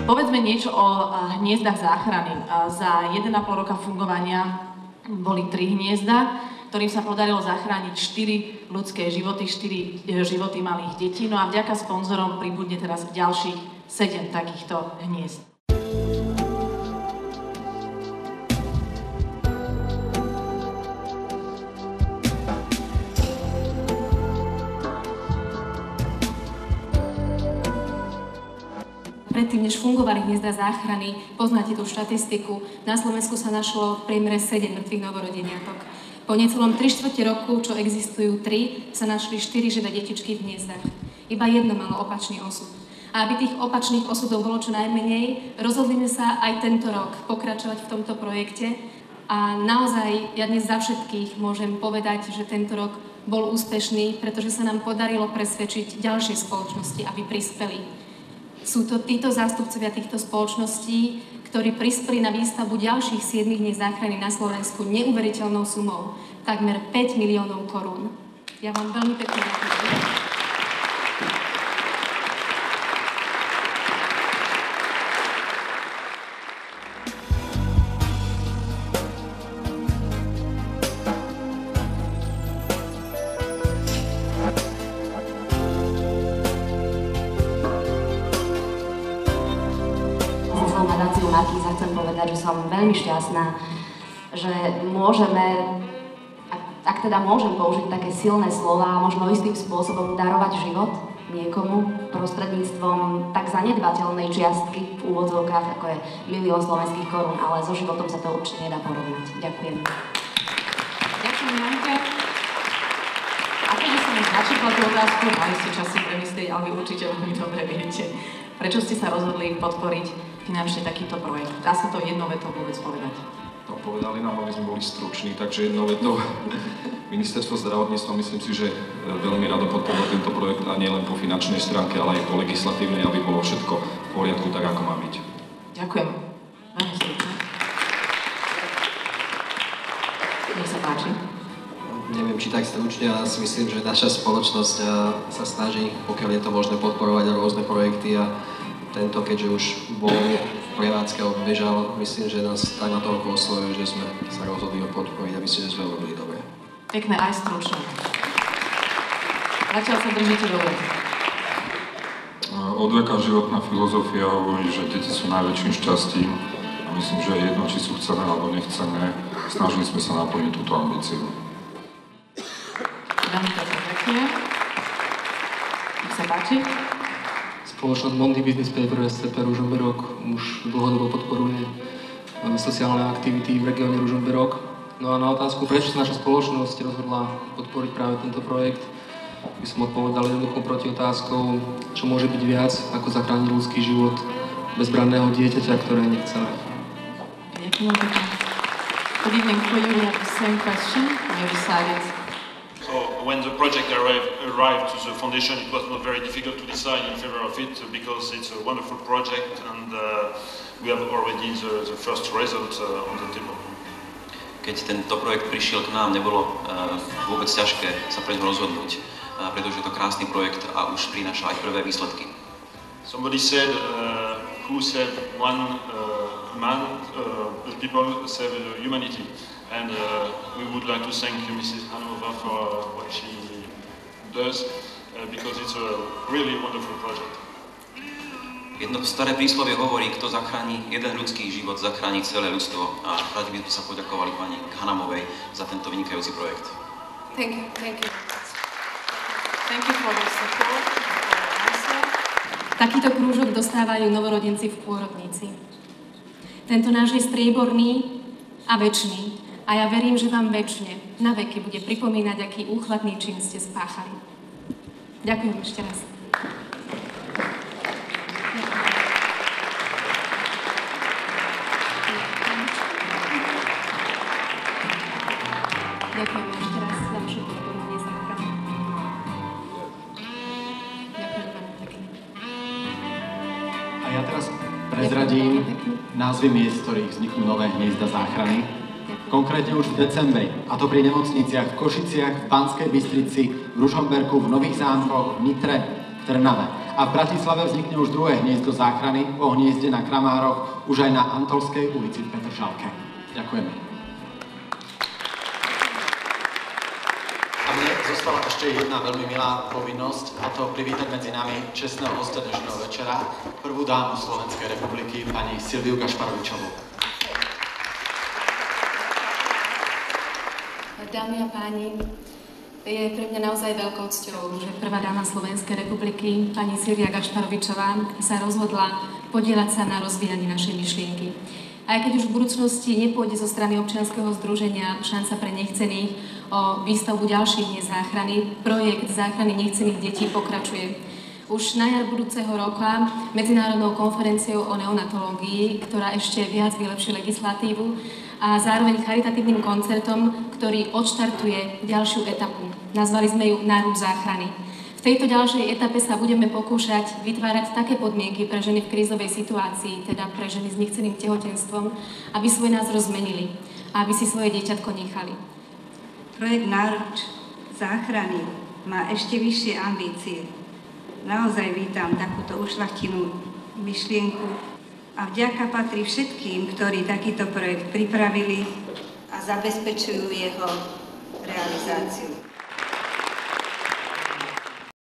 Povedzme niečo o hniezdach záchrany. Za 1,5 roka fungovania boli 3 hniezda, ktorým sa podarilo zachrániť 4 ľudské životy, 4 životy malých detí. No a vďaka sponzorom pribudne teraz ďalších 7 takýchto hniezd. Predtým, než fungovali hniezda záchrany, poznáte tú štatistiku, na Slovensku sa našlo v priemere 7 mŕtvych novorodeniatok. Po necelom 3/4 roku, čo existujú 3, sa našli 4 živé detičky v hniezdach. Iba jedno malo opačný osud. A aby tých opačných osudov bolo čo najmenej, rozhodli sme sa aj tento rok pokračovať v tomto projekte. A naozaj, ja dnes za všetkých môžem povedať, že tento rok bol úspešný, pretože sa nám podarilo presvedčiť ďalšie spoločnosti, aby prispeli. Sú to títo zástupcovia týchto spoločností, ktorí prispeli na výstavbu ďalších 7 hniezd záchrany na Slovensku neuveriteľnou sumou, takmer 5 miliónov korún. Ja vám veľmi pekne ďakujem. Nadáciu Markíza chcem povedať, že som veľmi šťastná, že môžeme, ak teda môžem použiť také silné slová, možno istým spôsobom darovať život niekomu prostredníctvom tak zanedbateľnej čiastky v úvodzovkách, ako je 1 000 000 slovenských korún, ale so životom sa to určite nedá porovnať. Ďakujem. Ďakujem, Janke. A keďže som už načrtla tú otázku, mali ste čas si premyslieť, ale vy určite veľmi dobre viete, prečo ste sa rozhodli podporiť finančne takýto projekt. Dá sa to jednou vetou vôbec povedať? No, povedali nám, aby sme boli struční, takže jednou vetou. Ministerstvo zdravotníctva, myslím si, že veľmi rado podporilo tento projekt a nielen po finančnej stránke, ale aj po legislatívnej, aby bolo všetko v poriadku tak, ako má byť. Ďakujem. Veľmi stručne. Nech sa páči. Neviem, či tak stručne, ale si myslím, že naša spoločnosť sa snaží, pokiaľ je to možné, podporovať rôzne projekty a tento, keďže už bol v prevádzke a bežal, myslím, že nás tak na toľko oslovuje, že sme sa rozhodli ho podporiť a myslím, že sme ho robili dobre. Pekné aj stručné. Zatiaľ sa držíte dobre. Odveka životná filozofia hovorí, že deti sú najväčším šťastím a myslím, že jedno, či sú chcené alebo nechcené, snažili sme sa naplniť túto ambíciu. Veľmi pekne, ďakujem. Nech sa páči. Spoločnosť Mondi Business Paper SCP Ružomberok už dlhodobo podporuje sociálne aktivity v regióne Ružomberok. No a na otázku, prečo sa naša spoločnosť rozhodla podporiť práve tento projekt, by som odpovedal jednoduchou protiotázkou, čo môže byť viac, ako zachrániť ľudský život bezbranného dieťaťa, ktoré nechceme. Ďakujem pekne. Good evening, for you, we have the same question. You decided. So when the project arrived to the foundation, it was not very difficult to decide in favor of it because it's a wonderful project and we have already the first result on the table. Keď tento projekt prišiel k nám, nebolo vôbec ťažké sa pre ňo rozhodnúť, pretože je to krásny projekt a už prináša aj prvé výsledky. Somebody said, who saved one man, the people saved humanity. And we would like to thank you, Mrs. Hanova, for what she does, because it's a really wonderful project. Jedno staré príslovie hovorí, kto zachráni jeden ľudský život, zachráni celé ľudstvo. A radi by sme sa poďakovali pani Hanamovej za tento vynikajúci projekt. Thank you, thank you. Thank you for the support. Takýto krúžok dostávajú novorodenci v pôrodnici. Tento náš je strieborný a večný. A ja verím, že vám večne, na veky bude pripomínať, aký úchvatný čin ste spáchali. Ďakujem ešte raz. Ďakujem ešte raz za vaše podporovanie záchrany. Ďakujem veľmi pekne. A ja teraz prezradím názvy miest, v ktorých vzniknú nové hniezda záchrany. Konkrétne už v decembri, a to pri nemocniciach v Košiciach, v Banskej Bystrici, v Ružomberku, v Nových Zámkoch, v Nitre, v Trnave. A v Bratislave vznikne už druhé hniezdo záchrany po hniezde na Kramároch, už aj na Antolskej ulici v Petržalke. Ďakujeme. A mne zostala ešte jedna veľmi milá povinnosť, a to privítať medzi nami čestného hostia dnešného večera, prvú dámu Slovenskej republiky, pani Silviu Gašparovičovú. Dámy a páni, je pre mňa naozaj veľkou cťou, že prvá dáma Slovenskej republiky, pani Silvia Gašparovičová, sa rozhodla podieľať sa na rozvíjaní našej myšlienky. Aj keď už v budúcnosti nepôjde zo strany občianskeho združenia Šanca pre nechcených o výstavbu ďalších hniezd záchrany, projekt záchrany nechcených detí pokračuje. Už na jar budúceho roka medzinárodnou konferenciou o neonatológii, ktorá ešte viac vylepší legislatívu, a zároveň charitatívnym koncertom, ktorý odštartuje ďalšiu etapu. Nazvali sme ju Nárúb záchrany. V tejto ďalšej etape sa budeme pokúšať vytvárať také podmienky pre ženy v krízovej situácii, teda pre ženy s nechceným tehotenstvom, aby svoj názor zmenili a aby si svoje dieťatko nechali. Projekt Nárúb záchrany má ešte vyššie ambície. Naozaj vítam takúto ušľachtilú myšlienku a vďaka patrí všetkým, ktorí takýto projekt pripravili a zabezpečujú jeho realizáciu.